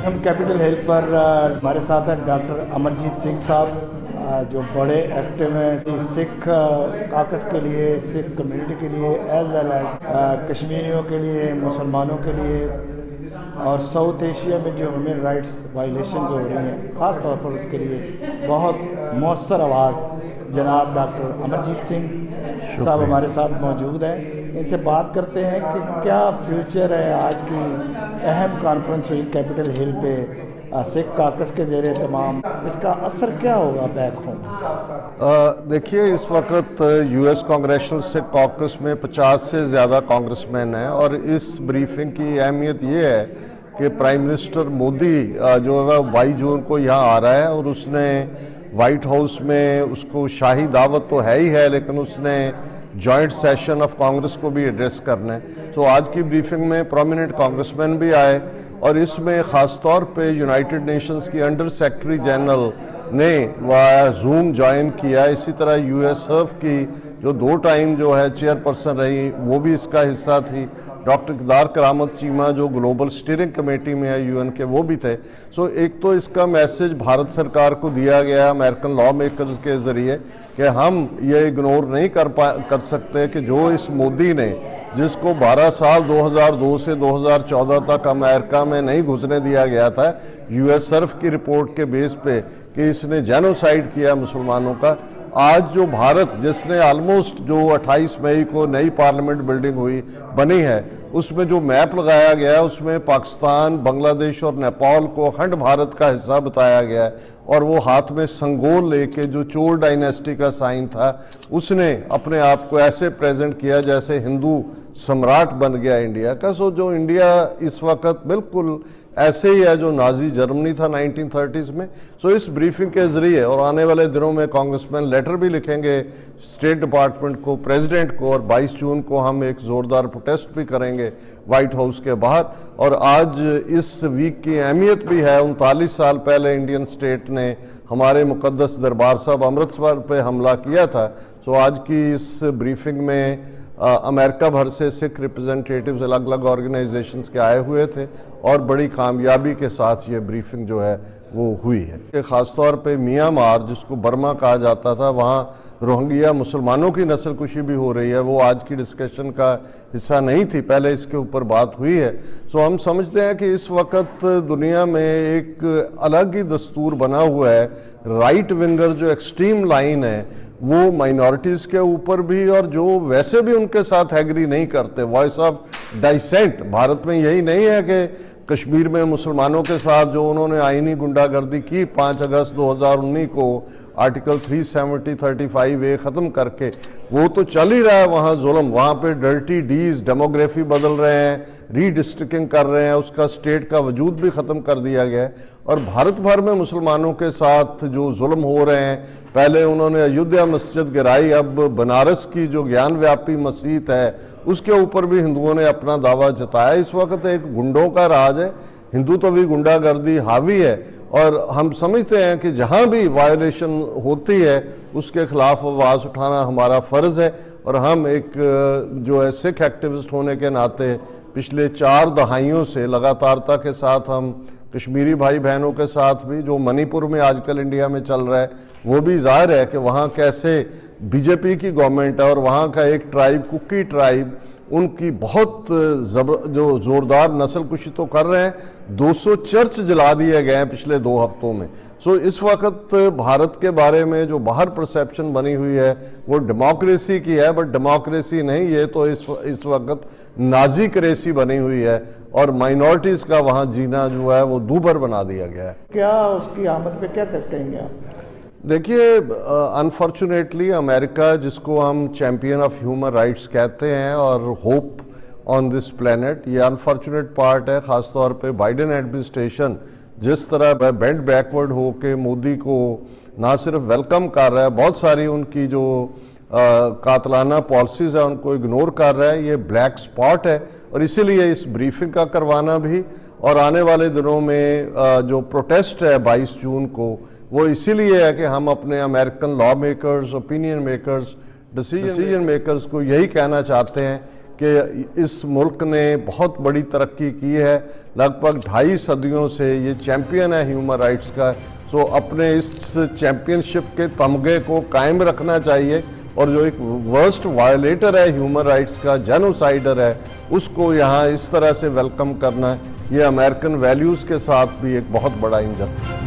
ہم کیپٹل ہل پر ہمارے ساتھ ہیں ڈاکٹر امرجیت سنگھ صاحب جو بڑے ایکٹیو ہیں سکھ کاکس کے لیے، سکھ کمیونٹی کے لیے، ایز ویل ایز کشمیریوں کے لیے، مسلمانوں کے لیے، اور ساؤتھ ایشیا میں جو ہیومن رائٹس وائلیشنز ہو رہی ہیں خاص طور پر اس کے لیے بہت مؤثر آواز جناب ڈاکٹر امرجیت سنگھ صاحب ہمارے ساتھ موجود ہیں۔ ان سے بات کرتے ہیں کہ کیا فیوچر ہے آج کی اہم کانفرنس ہوئی کیپٹل ہل پہ سکھ کاکس کے زیر اہتمام، اس کا اثر کیا ہوگا بیک ہوم؟ دیکھیے اس وقت یو ایس کانگریشنل سکھ کاکس میں 50 سے زیادہ کانگریس مین ہیں، اور اس بریفنگ کی اہمیت یہ ہے کہ پرائم منسٹر مودی جو ہے 22 جون کو یہاں آ رہا ہے، اور اس نے وائٹ ہاؤس میں اس کو شاہی دعوت تو ہے ہی ہے، لیکن اس نے جوائنٹ سیشن آف کانگریس کو بھی ایڈریس کرنا ہے۔ تو آج کی بریفنگ میں پرومیننٹ کانگریس مین بھی آئے، اور اس میں خاص طور پہ یونائٹڈ نیشنز کی انڈر سیکرٹری جنرل نے زوم جوائن کیا۔ اسی طرح یو ایس ایف کی جو 2 ٹائم جو ہے چیئر پرسن رہی وہ بھی اس کا حصہ تھی، ڈاکٹر اقتدار کرامت چیمہ جو گلوبل اسٹیئرنگ کمیٹی میں ہے یو این کے، وہ بھی تھے۔ ایک تو اس کا میسج بھارت سرکار کو دیا گیا امریکن لا میکرز کے ذریعے کہ ہم یہ اگنور نہیں کر سکتے کہ جو اس مودی نے، جس کو 12 سال 2002 سے 2014 تک امریکہ میں نہیں گھسنے دیا گیا تھا یو ایس ایف کی رپورٹ کے بیس پہ کہ اس نے جینوسائیڈ کیا مسلمانوں کا، آج جو بھارت جس نے آلموسٹ جو 28 مئی کو نئی پارلیمنٹ بلڈنگ بنی ہے، اس میں جو میپ لگایا گیا ہے اس میں پاکستان، بنگلہ دیش اور نیپال کو اکھنڈ بھارت کا حصہ بتایا گیا ہے، اور وہ ہاتھ میں سنگول لے کے جو چور ڈائنیسٹی کا سائن تھا اس نے اپنے آپ کو ایسے پریزنٹ کیا جیسے ہندو سمراٹ بن گیا انڈیا کا۔ جو انڈیا اس وقت بالکل ایسے ہی ہے جو نازی جرمنی تھا 1930s میں۔ اس بریفنگ کے ذریعے، اور آنے والے دنوں میں کانگریس مین لیٹر بھی لکھیں گے اسٹیٹ ڈپارٹمنٹ کو، پریزیڈنٹ کو، اور 22 جون کو ہم ایک زوردار پروٹیسٹ بھی کریں گے وائٹ ہاؤس کے باہر۔ اور آج اس ویک کی اہمیت بھی ہے، 39 سال پہلے انڈین اسٹیٹ نے ہمارے مقدس دربار صاحب امرتسر پہ حملہ کیا تھا۔ آج کی اس بریفنگ میں امریکہ بھر سے سکھ ریپرزنٹیٹیوز الگ الگ آرگنائزیشنز کے آئے ہوئے تھے، اور بڑی کامیابی کے ساتھ یہ بریفنگ جو ہے وہ ہوئی ہے۔ خاص طور پہ میانمار جس کو برما کہا جاتا تھا، وہاں روہنگیا مسلمانوں کی نسل کشی بھی ہو رہی ہے، وہ آج کی ڈسکشن کا حصہ نہیں تھی، پہلے اس کے اوپر بات ہوئی ہے۔ ہم سمجھتے ہیں کہ اس وقت دنیا میں ایک الگ ہی دستور بنا ہوا ہے، رائٹ ونگر جو ایکسٹریم لائن ہے وہ مائنورٹیز کے اوپر بھی، اور جو ویسے بھی ان کے ساتھ ایگری نہیں کرتے، وائس آف ڈائسینٹ۔ بھارت میں یہی نہیں ہے کہ کشمیر میں مسلمانوں کے ساتھ جو انہوں نے آئینی گنڈا گردی کی 5 اگست 2019 کو آرٹیکل 370-35A ختم کر کے، وہ تو چل ہی رہا ہے وہاں ظلم، وہاں پہ ڈرٹی ڈیز، ڈیموگرافی بدل رہے ہیں، ری ڈسٹرکٹنگ کر رہے ہیں، اس کا اسٹیٹ کا وجود بھی ختم کر دیا گیا ہے۔ اور بھارت بھر میں مسلمانوں کے ساتھ جو ظلم ہو رہے ہیں، پہلے انہوں نے ایودھیا مسجد گرائی، اب بنارس کی جو گیان ویاپی مسجد ہے اس کے اوپر بھی ہندوؤں نے اپنا دعویٰ جتایا۔ اس وقت ایک گنڈوں کا راج ہے، ہندو تو بھی گنڈا گردی حاوی ہے، اور ہم سمجھتے ہیں کہ جہاں بھی وائلیشن ہوتی ہے اس کے خلاف آواز اٹھانا ہمارا فرض ہے۔ اور ہم ایک جو ہے سکھ ایکٹیوسٹ ہونے کے ناطے پچھلے 4 دہائیوں سے لگاتارتا کے ساتھ ہم کشمیری بھائی بہنوں کے ساتھ بھی، جو منی پور میں آج کل انڈیا میں چل رہا ہے وہ بھی ظاہر ہے کہ وہاں کیسے بی جے پی کی گورنمنٹ ہے، اور وہاں کا ایک ٹرائب ککی ٹرائب ان کی بہت جو زوردار نسل کشی تو کر رہے ہیں، 200 چرچ جلا دیے گئے ہیں پچھلے 2 ہفتوں میں۔ اس وقت بھارت کے بارے میں جو باہر پرسیپشن بنی ہوئی ہے وہ ڈیموکریسی کی ہے، بٹ ڈیموکریسی نہیں، یہ تو اس وقت نازی کریسی بنی ہوئی ہے، اور مائنورٹیز کا وہاں جینا جو ہے وہ دوبھر بنا دیا گیا ہے۔ کیا اس کی آمد پہ کیا کہیں گے آپ؟ دیکھیے انفارچونیٹلی امریکہ جس کو ہم چیمپئن آف ہیومن رائٹس کہتے ہیں اور ہوپ آن دس پلینٹ، یہ انفارچونیٹ پارٹ ہے، خاص طور پہ بائیڈن ایڈمنسٹریشن جس طرح بینڈ بیکورڈ ہو کے مودی کو نہ صرف ویلکم کر رہا ہے، بہت ساری ان کی جو قاتلانہ پالیسیز ہیں ان کو اگنور کر رہا ہے، یہ بلیک سپاٹ ہے۔ اور اسی لیے اس بریفنگ کا کروانا بھی، اور آنے والے دنوں میں جو پروٹیسٹ ہے 22 جون کو، وہ اسی لیے ہے کہ ہم اپنے American law makers, opinion makers, decision makers کو یہی کہنا چاہتے ہیں کہ اس ملک نے بہت بڑی ترقی کی ہے، لگ بھگ 2.5 صدیوں سے یہ چیمپئن ہے ہیومن رائٹس کا، سو اپنے اس چیمپئن شپ کے تمغے کو قائم رکھنا چاہیے، اور جو ایک ورسٹ وائلیٹر ہے ہیومن رائٹس کا، جینوسائیڈر ہے، اس کو یہاں اس طرح سے ویلکم کرنا ہے، یہ امریکن ویلیوز کے ساتھ بھی ایک بہت بڑا انجن ہے۔